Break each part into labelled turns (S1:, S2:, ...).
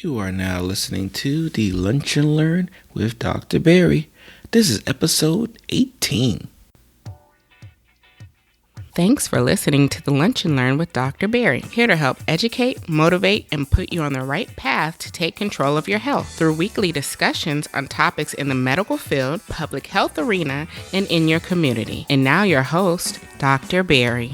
S1: You are now listening to the Lunch and Learn with Dr. Barry. This is episode 18.
S2: Thanks for listening to the Lunch and Learn with Dr. Barry, here to help educate, motivate, and put you on the right path to take control of your health through weekly discussions on topics in the medical field, public health arena, and in your community. And now your host, Dr. Barry.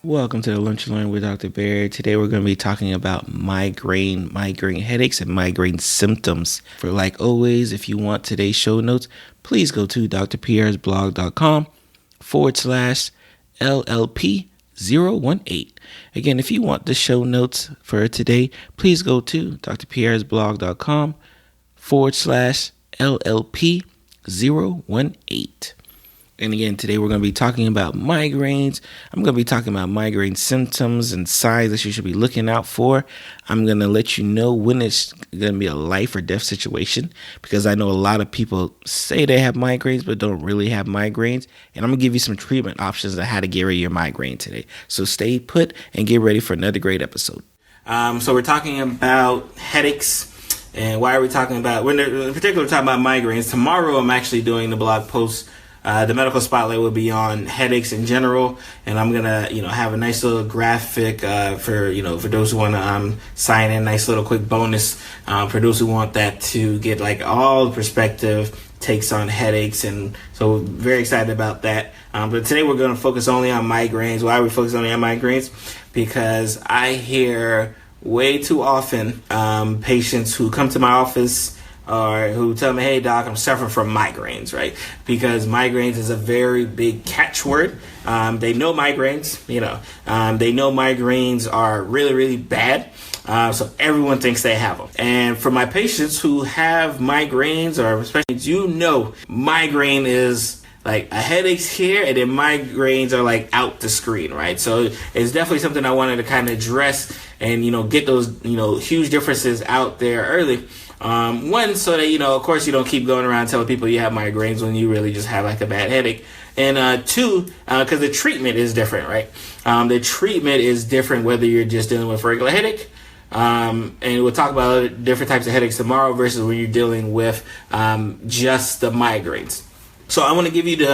S1: Welcome to the Lunch and Learn with Dr. Barry. Today we're going to be talking about migraine headaches, and migraine symptoms. For like always, if you want today's show notes, please go to drpierresblog.com/LLP018. Again, if you want the show notes for today, please go to drpierresblog.com/LLP018. And again, today we're going to be talking about migraines. I'm going to be talking about migraine symptoms and signs that you should be looking out for. I'm going to let you know when it's going to be a life or death situation, because I know a lot of people say they have migraines but don't really have migraines. And I'm going to give you some treatment options on how to get rid of your migraine today. So stay put and get ready for another great episode. So we're talking about headaches. And why are we talking about, in particular, we're talking about migraines. Tomorrow I'm actually doing the blog post. The medical spotlight will be on headaches in general, and I'm gonna, have a nice little graphic for those who want to sign in. Nice little quick bonus for those who want that to get like all the perspective takes on headaches, and so very excited about that. But today we're going to focus only on migraines. Why are we focusing only on migraines? Because I hear way too often patients who come to my office or who tell me, hey, doc, I'm suffering from migraines, right? Because migraines is a very big catchword. They know migraines, they know migraines are really, really bad. So everyone thinks they have them. And for my patients who have migraines, or especially, migraine is like a headache's here, and then migraines are like out the screen, right? So it's definitely something I wanted to kind of address and, get those, huge differences out there early. One, so that, of course, you don't keep going around telling people you have migraines when you really just have like a bad headache. And two, because the treatment is different, right? The treatment is different whether you're just dealing with a regular headache. And we'll talk about different types of headaches tomorrow versus when you're dealing with just the migraines. So I want to give you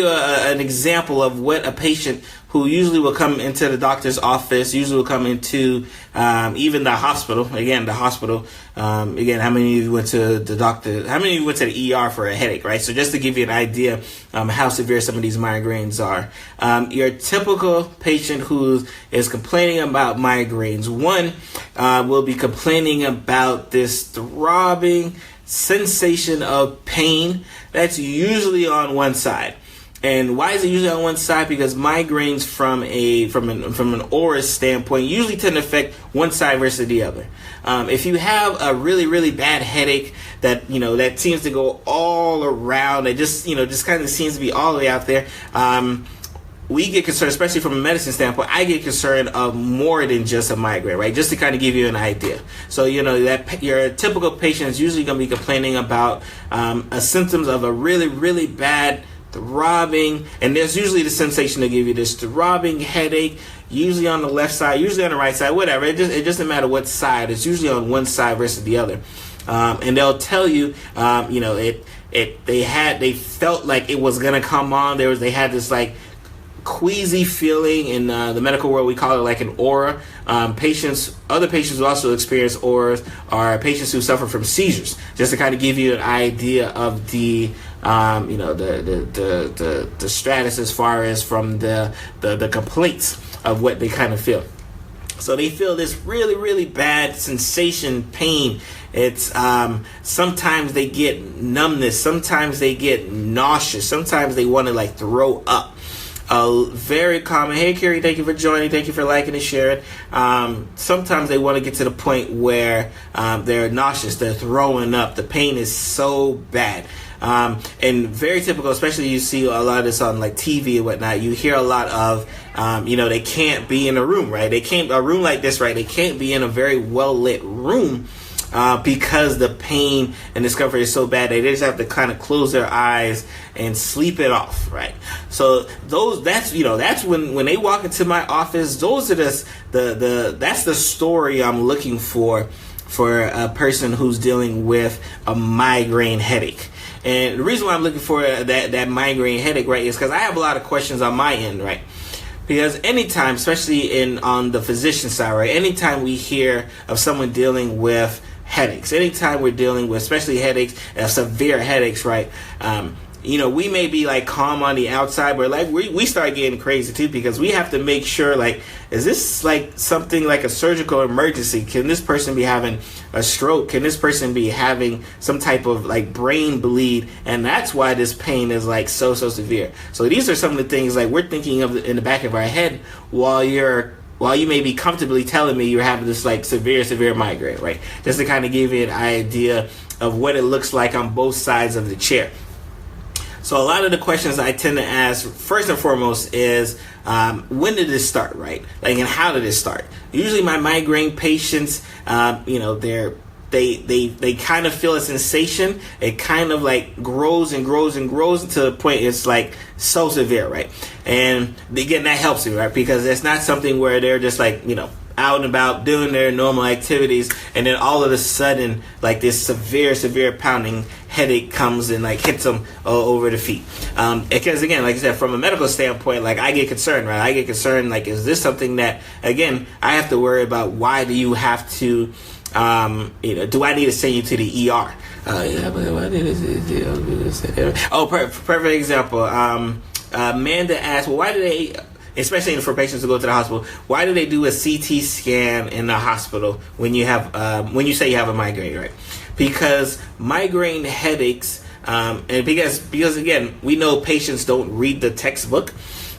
S1: an example of what a patient who usually will come into the doctor's office, usually will come into even the hospital. Again, how many of you went to the doctor? How many of you went to the ER for a headache, right? So just to give you an idea how severe some of these migraines are. Your typical patient who is complaining about migraines, one will be complaining about this throbbing sensation of pain that's usually on one side. And why is it usually on one side? Because migraines from an aura standpoint usually tend to affect one side versus the other. If you have a really, really bad headache that that seems to go all around, it just kind of seems to be all the way out there, we get concerned, especially from a medicine standpoint. I get concerned of more than just a migraine, right? Just to kind of give you an idea. So, that your typical patient is usually going to be complaining about symptoms of a really, really bad throbbing. And there's usually the sensation to give you this throbbing headache, usually on the left side, usually on the right side, whatever. It doesn't matter what side. It's usually on one side versus the other. And they'll tell you, they felt like it was going to come on. They had this like queasy feeling. In the medical world, we call it like an aura. Other patients who also experience auras are patients who suffer from seizures. Just to kind of give you an idea of the status as far as from the complaints of what they kind of feel. So they feel this really, really bad sensation, pain. It's sometimes they get numbness, sometimes they get nauseous, sometimes they want to like throw up. Very common. Hey, Carrie, thank you for joining. Thank you for liking and sharing. Sometimes they want to get to the point where they're nauseous. They're throwing up. The pain is so bad. And very typical, especially you see a lot of this on like TV and whatnot. You hear a lot of, they can't be in a room, right? A room like this, right? They can't be in a very well lit room because the pain and discomfort is so bad, they just have to kind of close their eyes and sleep it off, right? So that's when they walk into my office, those are that's the story I'm looking for a person who's dealing with a migraine headache. And the reason why I'm looking for that migraine headache, right, is because I have a lot of questions on my end, right? Because anytime, especially on the physician side, right, anytime we hear of someone dealing with headaches, anytime we're dealing with, especially headaches, severe headaches, right, we may be like calm on the outside, but like we start getting crazy too, because we have to make sure, like, is this like something like a surgical emergency? Can this person be having a stroke? Can this person be having some type of like brain bleed? And that's why this pain is like so severe. So these are some of the things like we're thinking of in the back of our head while you may be comfortably telling me you're having this like severe migraine, right? Just to kind of give you an idea of what it looks like on both sides of the chair. So a lot of the questions I tend to ask, first and foremost, is when did this start, right? Like, and how did it start? Usually my migraine patients, they kind of feel a sensation. It kind of like grows and grows and grows to the point it's like so severe, right? And again, that helps me, right? Because it's not something where they're just like, out and about doing their normal activities, and then all of a sudden like this severe pounding headache comes and like hits them over the feet. Because again, like I said, from a medical standpoint, like I get concerned, right? I get concerned, like, is this something that, again, I have to worry about? Why do you have to do I need to send you to the ER? Perfect example. Amanda asked, well, why do they, especially for patients who go to the hospital, why do they do a CT scan in the hospital when you say you have a migraine, right? Because migraine headaches, and because again, we know patients don't read the textbook,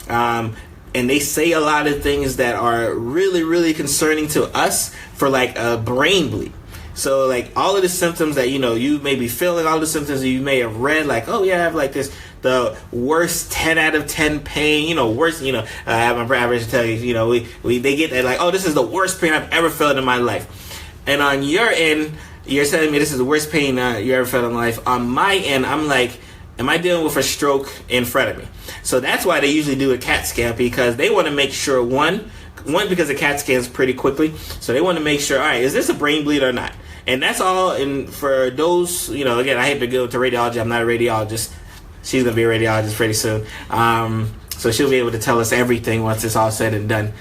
S1: and they say a lot of things that are really concerning to us for like a brain bleed. So like all of the symptoms that you may be feeling, all the symptoms that you may have read, like, oh yeah, I have like this, the worst 10 out of 10 pain, worst, I have my average tell you, they get that like, oh, this is the worst pain I've ever felt in my life. And on your end, you're telling me this is the worst pain you ever felt in life. On my end, I'm like, am I dealing with a stroke in front of me? So that's why they usually do a CAT scan, because they want to make sure, one, because the CAT scans pretty quickly, so they want to make sure, all right, is this a brain bleed or not? And that's all. And for those, again, I hate to go to radiology. I'm not a radiologist. She's going to be a radiologist pretty soon. So she'll be able to tell us everything once it's all said and done.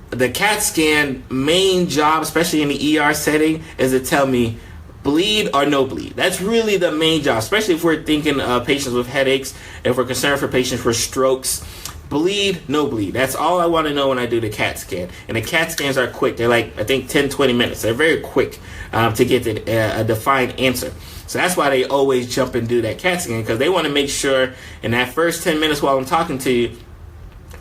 S1: The CAT scan main job, especially in the ER setting, is to tell me bleed or no bleed. That's really the main job, especially if we're thinking of patients with headaches, if we're concerned for patients for strokes. Bleed, no bleed. That's all I want to know when I do the CAT scan. And the CAT scans are quick. They're like, I think, 10-20 minutes. They're very quick to get a defined answer. So that's why they always jump and do that CAT scan, because they want to make sure in that first 10 minutes while I'm talking to you,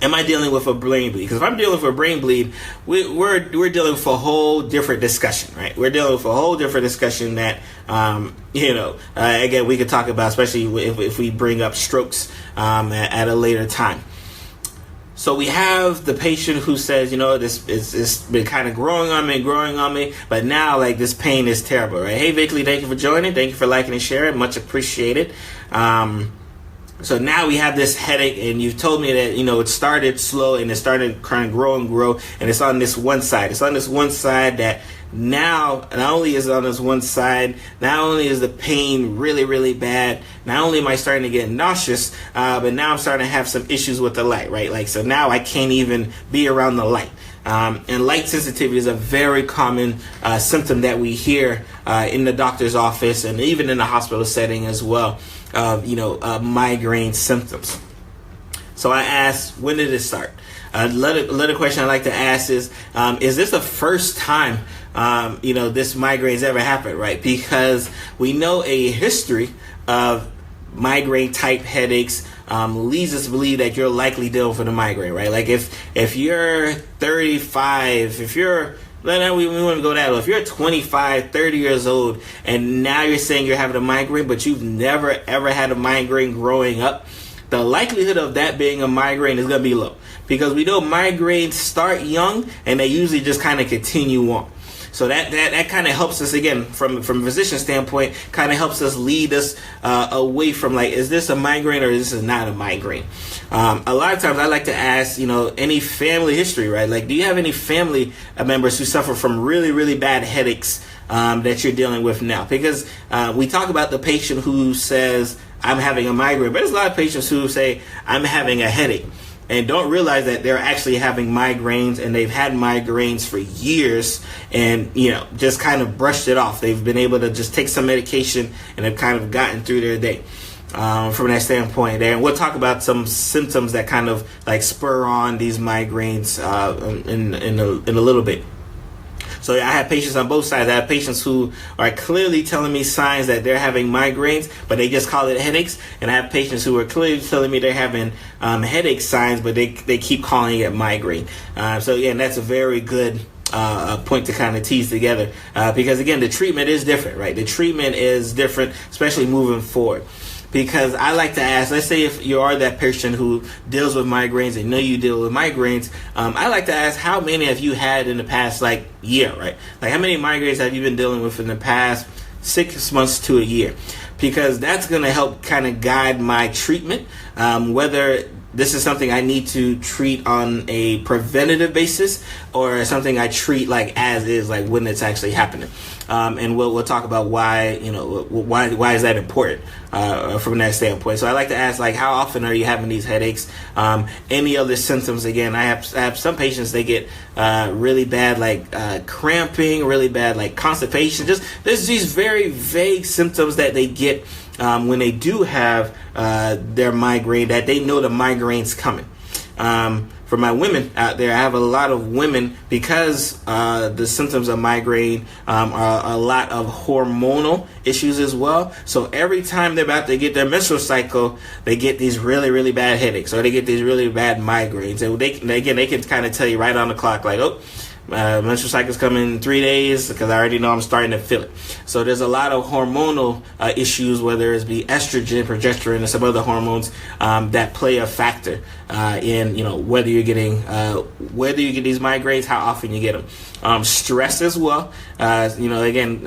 S1: am I dealing with a brain bleed? Because if I'm dealing with a brain bleed, we're dealing with a whole different discussion, right? We're dealing with a whole different discussion that, again, we could talk about, especially if we bring up strokes at a later time. So we have the patient who says, it's been kind of growing on me, but now like this pain is terrible, right? Hey, Vickley, thank you for joining. Thank you for liking and sharing. Much appreciated. So now we have this headache, and you've told me that, it started slow and it started kind of grow, and it's on this one side. It's on this one side that now, not only is it on this one side, not only is the pain really bad, not only am I starting to get nauseous, but now I'm starting to have some issues with the light, right? Like, so now I can't even be around the light. And light sensitivity is a very common symptom that we hear in the doctor's office and even in the hospital setting as well, migraine symptoms. So I asked, when did it start? Another question I like to ask is this the first time this migraine's ever happened, right? Because we know a history of migraine type headaches leads us to believe that you're likely dealing with a migraine, right? Like if you're 35, we want to go that low. If you're 25, 30 years old, and now you're saying you're having a migraine, but you've never ever had a migraine growing up, the likelihood of that being a migraine is going to be low, because we know migraines start young and they usually just kind of continue on. So that kind of helps us, again, from a physician standpoint, kind of helps us lead us away from like, is this a migraine or is this not a migraine? A lot of times I like to ask, any family history, right? Like, do you have any family members who suffer from really, really bad headaches that you're dealing with now? Because we talk about the patient who says, I'm having a migraine, but there's a lot of patients who say, I'm having a headache, and don't realize that they're actually having migraines, and they've had migraines for years and, just kind of brushed it off. They've been able to just take some medication and have kind of gotten through their day. From that standpoint there, and we'll talk about some symptoms that kind of like spur on these migraines in a little bit. So I have patients on both sides. I have patients who are clearly telling me signs that they're having migraines, but they just call it headaches. And I have patients who are clearly telling me they're having headache signs, but they keep calling it migraine. So yeah, and that's a very good point to kind of tease together, because again, the treatment is different, right? The treatment is different, especially moving forward. Because I like to ask, let's say if you are that person who deals with migraines and know you deal with migraines, I like to ask, how many have you had in the past year, right? Like, how many migraines have you been dealing with in the past 6 months to a year? Because that's going to help kind of guide my treatment, whether this is something I need to treat on a preventative basis or something I treat like as is, like when it's actually happening. And we'll talk about why, why is that important from that standpoint. So I like to ask, like, how often are you having these headaches? Any other symptoms? Again, I have some patients, they get really bad cramping, really bad constipation. Just there's these very vague symptoms that they get when they do have their migraine, that they know the migraine's coming. For my women out there, I have a lot of women, because the symptoms of migraine are a lot of hormonal issues as well. So every time they're about to get their menstrual cycle, they get these really, really bad headaches, or they get these really bad migraines. And they can kind of tell you right on the clock, like, oh, menstrual cycle's coming in 3 days, because I already know I'm starting to feel it. So there's a lot of hormonal issues, whether it's be estrogen, progesterone, and some other hormones that play a factor in whether you get these migraines, how often you get them. Stress as well. Again,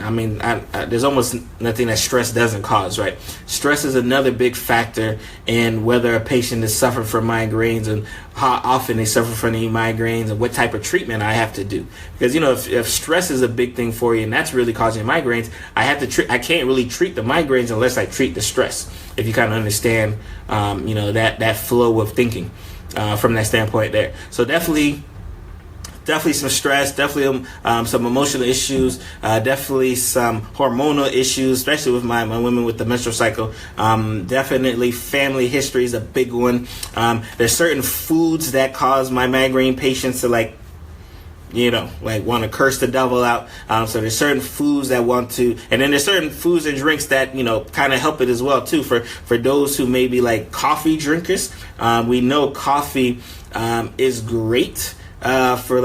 S1: there's almost nothing that stress doesn't cause, right? Stress is another big factor in whether a patient is suffering from migraines, and how often they suffer from any migraines, and what type of treatment I have to do. Because if stress is a big thing for you and that's really causing migraines, I can't really treat the migraines unless I treat the stress. If you kind of understand, that flow of thinking from that standpoint there. So definitely some stress, definitely some emotional issues, definitely some hormonal issues, especially with my women with the menstrual cycle. Definitely family history is a big one. There's certain foods that cause my migraine patients to want to curse the devil out. So there's certain foods that want to, and then there's certain foods and drinks that, kind of help it as well too. For those who may be like coffee drinkers, we know coffee is great for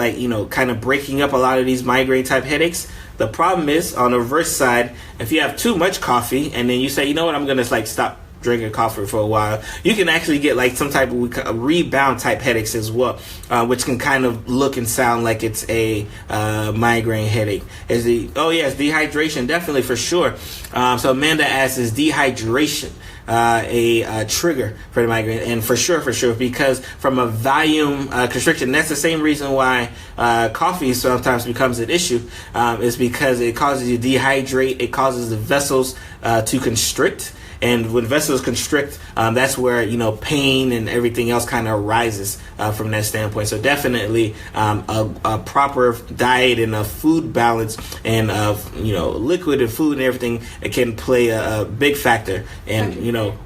S1: kind of breaking up a lot of these migraine type headaches. The problem is, on the reverse side, if you have too much coffee and then you say, you know what, I'm going to stop drinking coffee for a while, you can actually get some type of rebound type headaches as well, which can kind of look and sound like it's a migraine headache. It's dehydration, definitely, for sure. So Amanda asks, is dehydration a trigger for the migraine? And for sure, because from a volume constriction, that's the same reason why coffee sometimes becomes an issue, is because it causes you to dehydrate, it causes the vessels to constrict. And when vessels constrict, that's where, pain and everything else kind of arises from that standpoint. So definitely a proper diet and a food balance and liquid and food and everything, it can play a big factor in,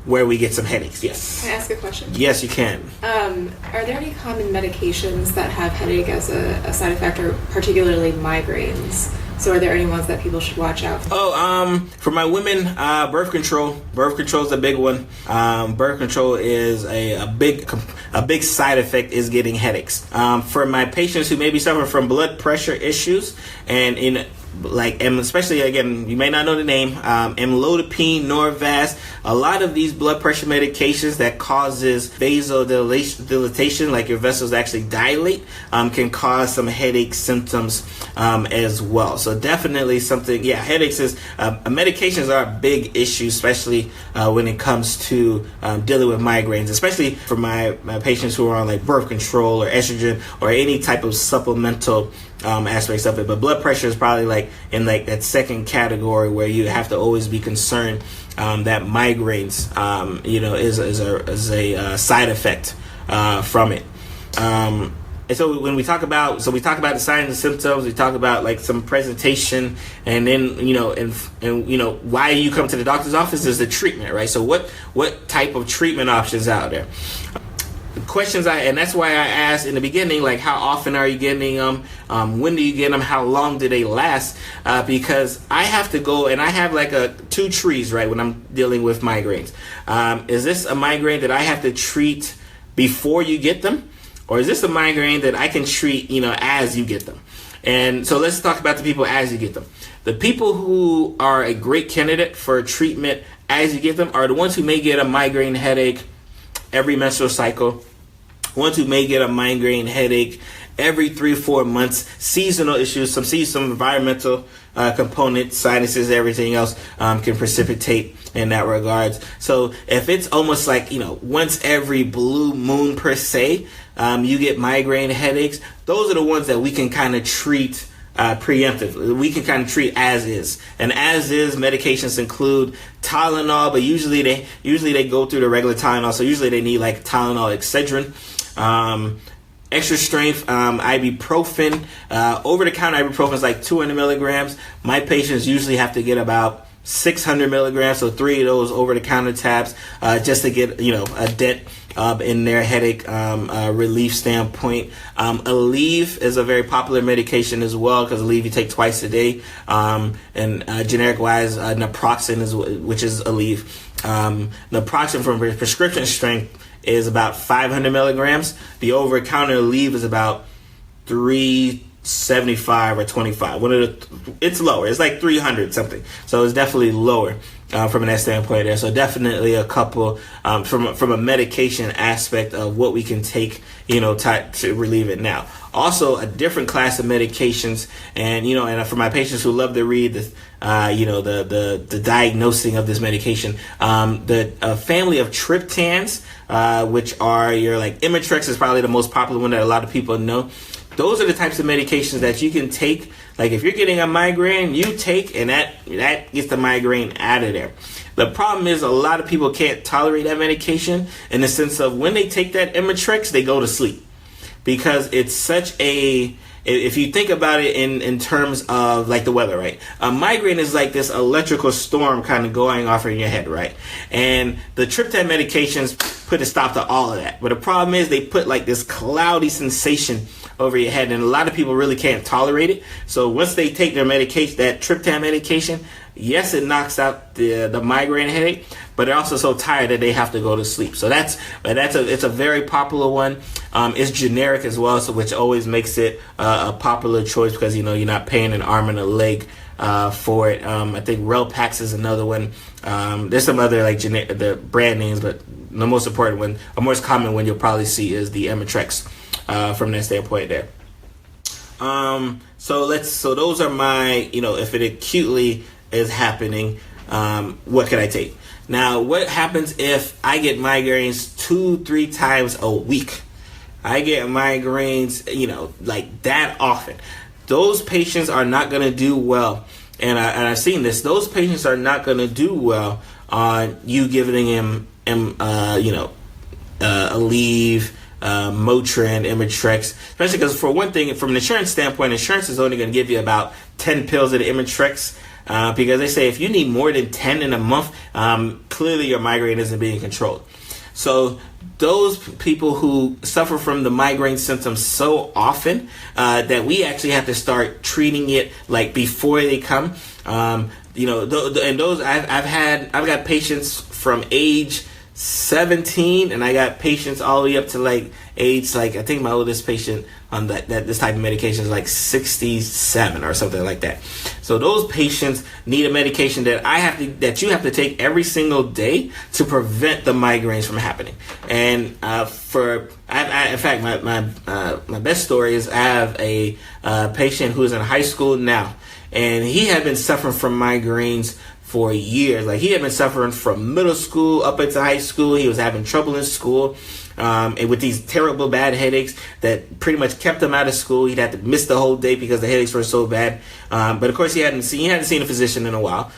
S1: where we get some headaches. Yes.
S3: Can I ask a question?
S1: Yes, you can.
S3: Are there any common medications that have headache as a side effect, or particularly migraines? So are there any ones that people should watch out for?
S1: For my women, birth control. Birth control is a big one. Birth control is a big side effect, is getting headaches. For my patients who may be suffering from blood pressure issues, and and especially, again, you may not know the name, amlodipine, Norvasc, a lot of these blood pressure medications that causes vasodilatation, like your vessels actually dilate, can cause some headache symptoms as well. So definitely something, headaches is, medications are a big issue, especially when it comes to dealing with migraines, especially for my patients who are on like birth control or estrogen or any type of supplemental aspects of it. But blood pressure is probably like in like that second category where you have to always be concerned that migraines, is a side effect from it. And so when we talk about, the signs and symptoms, we talk about like some presentation, and then, why you come to the doctor's office is the treatment, right? So what type of treatment options out there? Questions and that's why I asked in the beginning, like, how often are you getting them? When do you get them? How long do they last? Because I have to go, and I have like two trees, right, when I'm dealing with migraines. Is this a migraine that I have to treat before you get them? Or is this a migraine that I can treat, as you get them? And so let's talk about the people as you get them. The people who are a great candidate for treatment as you get them are the ones who may get a migraine headache every menstrual cycle, ones who may get a migraine headache every 3 or 4 months, seasonal issues, some environmental components, sinuses, everything else can precipitate in that regards. So if it's almost like, once every blue moon per se, you get migraine headaches, those are the ones that we can kind of treat preemptively. We can kind of treat as is. And as is medications include Tylenol, but usually they go through the regular Tylenol. So usually they need like Tylenol, Excedrin, extra strength ibuprofen. Over the counter ibuprofen is like 200 milligrams. My patients usually have to get about 600 milligrams, so 3 of those over the counter tabs, just to get a dent in their headache relief standpoint. Aleve is a very popular medication as well, because Aleve you take twice a day, and generic wise naproxen which is Aleve. Naproxen from prescription strength is about 500 milligrams. The over counter Aleve is about 375 or 25. It's lower. It's like 300 something. So it's definitely lower from that standpoint there. So definitely a couple from a medication aspect of what we can take, to relieve it. Now, also a different class of medications, and for my patients who love to read the diagnosing of this medication, the family of triptans, which are your like Imitrex is probably the most popular one that a lot of people know. Those are the types of medications that you can take. Like if you're getting a migraine, you take, and that gets the migraine out of there. The problem is a lot of people can't tolerate that medication in the sense of when they take that Imitrex, they go to sleep. Because it's such if you think about it in terms of like the weather, right? A migraine is like this electrical storm kind of going off in your head, right? And the triptan medications put a stop to all of that. But the problem is they put like this cloudy sensation over your head, and a lot of people really can't tolerate it. So once they take their medication, that triptan medication, yes, it knocks out the migraine headache, but they're also so tired that they have to go to sleep. So it's a very popular one. It's generic as well, so which always makes it a popular choice because you're not paying an arm and a leg for it. I think Relpax is another one. There's some other like the brand names, but the most important one, or most common one you'll probably see is the Imitrex from that standpoint there. So those are my, if it acutely is happening, what can I take? Now, what happens if I get migraines 2-3 times a week? I get migraines, like that often. Those patients are not going to do well. And I've seen this. Those patients are not going to do well on you giving him Aleve, Motrin, Imitrex, especially because for one thing, from an insurance standpoint, insurance is only going to give you about 10 pills of the Imitrex. Because they say if you need more than 10 in a month, clearly your migraine isn't being controlled. So those people who suffer from the migraine symptoms so often that we actually have to start treating it like before they come. And those I've got patients from age 17, and I got patients all the way up to like age, like I think my oldest patient on that this type of medication is like 67 or something like that. So those patients need a medication that you have to take every single day to prevent the migraines from happening. And in fact, my best story is I have a patient who is in high school now, and he had been suffering from migraines for years. Like, he had been suffering from middle school up into high school. He was having trouble in school, and with these terrible bad headaches that pretty much kept him out of school. He'd have to miss the whole day because the headaches were so bad. But of course, he hadn't seen a physician in a while.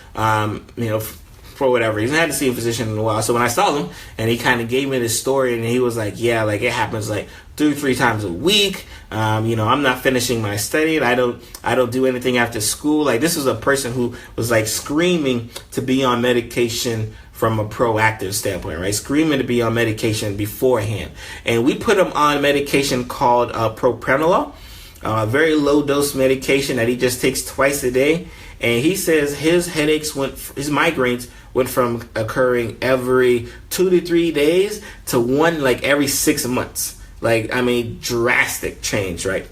S1: For whatever reason, I hadn't seen a physician in a while. So when I saw him, and he kind of gave me this story, and he was like, yeah, like it happens like 2-3 times a week. I'm not finishing my study. I don't do anything after school. Like, this was a person who was like screaming to be on medication from a proactive standpoint, right? Screaming to be on medication beforehand. And we put him on medication called propranolol, very low dose medication that he just takes twice a day. And he says his migraines went from occurring every 2 to 3 days to one like every 6 months. Like, I mean, drastic change, right?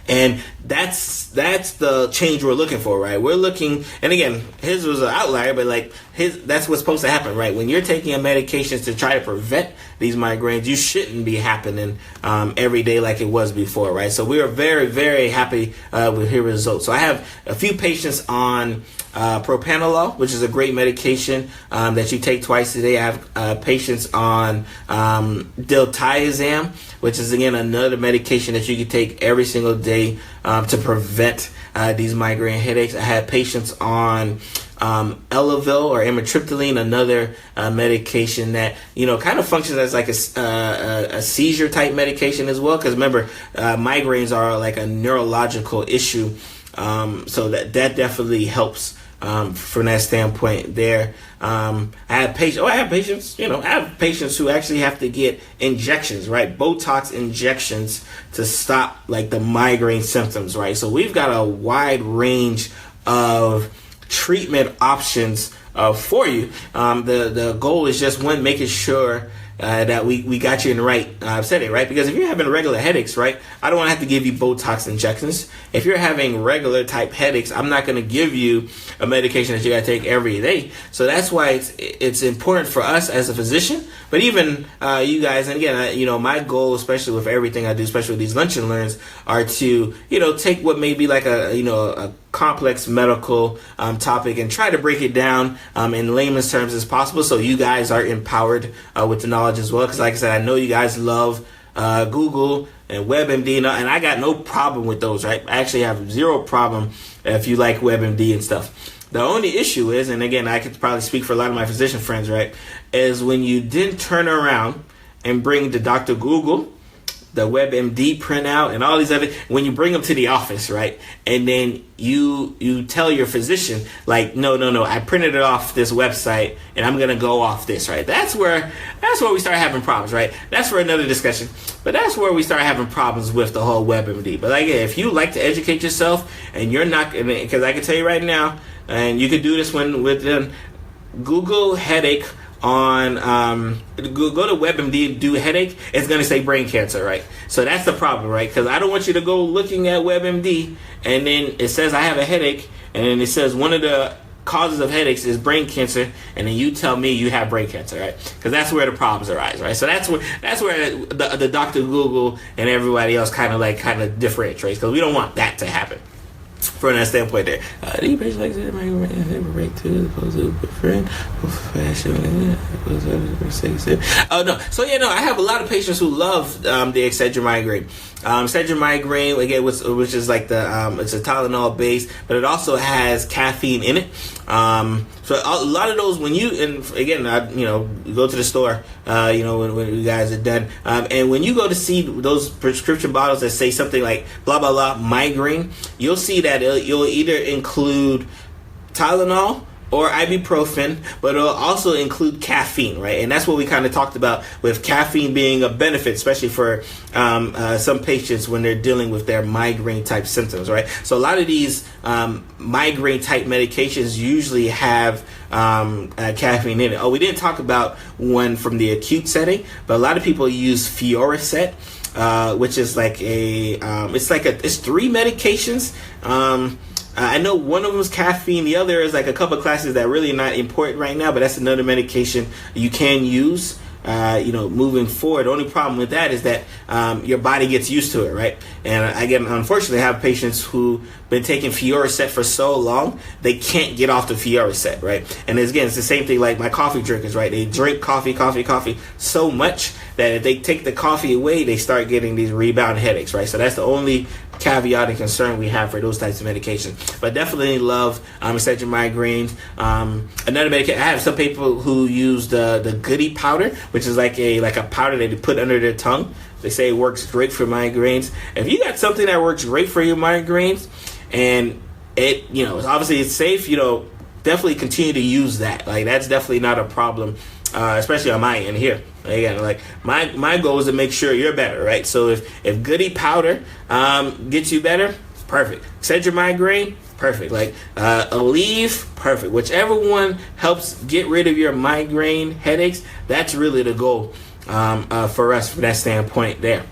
S1: And that's the change we're looking for, right? We're looking, and again, his was an outlier, but like that's what's supposed to happen, right? When you're taking a medication to try to prevent these migraines, you shouldn't be happening every day like it was before, right? So we are very, very happy with his results. So I have a few patients on propranolol, which is a great medication that you take twice a day. I have patients on diltiazem, which is, again, another medication that you can take every single day to prevent these migraine headaches. I have patients on Elavil or amitriptyline, another medication that kind of functions as like a seizure type medication as well. Because remember, migraines are like a neurological issue, so that definitely helps from that standpoint there. I have patients who actually have to get injections, right? Botox injections to stop like the migraine symptoms, right? So we've got a wide range of treatment options for you. The goal is just making sure that we got you in the right setting, right? Because if you're having regular headaches, right, I don't want to have to give you Botox injections. If you're having regular type headaches, I'm not going to give you a medication that you got to take every day. So that's why it's important for us as a physician, but even you guys. And again, my goal, especially with everything I do, especially with these lunch and learns, are to take what may be like a complex medical topic and try to break it down in layman's terms as possible, so you guys are empowered with the knowledge as well. Because like I said, I know you guys love Google and WebMD, and I got no problem with those, right? I actually have zero problem if you like WebMD and stuff. The only issue is, and again, I could probably speak for a lot of my physician friends, right, is when you didn't turn around and bring the Dr. Google, the WebMD printout, and all these other, when you bring them to the office, right, and then you tell your physician, like, no, I printed it off this website, and I'm gonna go off this, right? That's where we start having problems, right? That's for another discussion, but that's where we start having problems with the whole WebMD. But like, if you like to educate yourself, and you're not, because I can tell you right now, and you could do this with Google headache on go to WebMD and do headache, it's going to say brain cancer, right? So that's the problem, right? Because I don't want you to go looking at WebMD and then it says I have a headache, and then it says one of the causes of headaches is brain cancer, and then you tell me you have brain cancer, right? Because that's where the problems arise, right? So that's where the Dr. Google and everybody else kind of differentiates, right? Because we don't want that to happen. From that standpoint there. Do you like break to friend? Oh no. So I have a lot of patients who love the Excedrin migraine. Excedrin migraine, again, which is like it's a Tylenol base, but it also has caffeine in it. So a lot of those, when you, and again, you go to the store, when you guys are done, and when you go to see those prescription bottles that say something like blah blah blah migraine, you'll see that you'll either include Tylenol or ibuprofen, but it'll also include caffeine, right? And that's what we kind of talked about with caffeine being a benefit, especially for some patients when they're dealing with their migraine type symptoms, right? So a lot of these migraine type medications usually have caffeine in it. Oh, we didn't talk about one from the acute setting, but a lot of people use Fioricet, which is like it's 3 medications. I know one of them is caffeine. The other is like a couple of classes that really not important right now, but that's another medication you can use, moving forward. The only problem with that is that your body gets used to it, right? And unfortunately, I have patients who been taking Fioricet for so long, they can't get off the Fioricet, right? And it's the same thing like my coffee drinkers, right? They drink coffee so much that if they take the coffee away, they start getting these rebound headaches, right? So that's the only caveat and concern we have for those types of medications. But definitely love Excedrin migraines. Another medication, I have some people who use the Goody powder, which is like a powder that they put under their tongue. They say it works great for migraines. If you got something that works great for your migraines and it, obviously it's safe, definitely continue to use that. Like, that's definitely not a problem, especially on my end here. Again, like my goal is to make sure you're better, right? So if Goody powder gets you better, perfect. Excedrin migraine, perfect. Like Aleve, perfect. Whichever one helps get rid of your migraine headaches, that's really the goal for us from that standpoint there.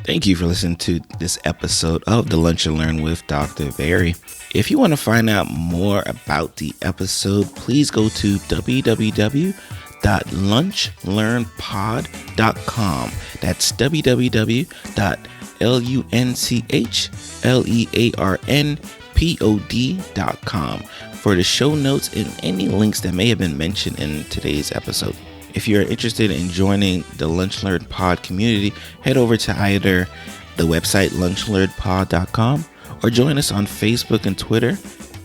S4: Thank you for listening to this episode of the Lunch and Learn with Dr. Barry. If you want to find out more about the episode, please go to www.lunchlearnpod.com. That's www.lunchlearnpod.com for the show notes and any links that may have been mentioned in today's episode. If you're interested in joining the Lunch Learn Pod community, head over to either the website lunchlearnpod.com or join us on Facebook and Twitter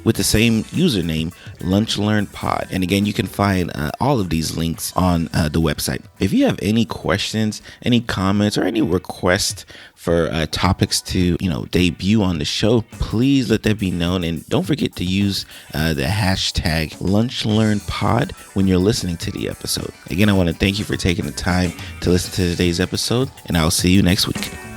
S4: with the same username, Lunch Learn Pod. And again, you can find all of these links on the website. If you have any questions, any comments, or any requests for topics to debut on the show, please let that be known. And don't forget to use the hashtag LunchLearnPod when you're listening to the episode. Again, I want to thank you for taking the time to listen to today's episode, and I'll see you next week.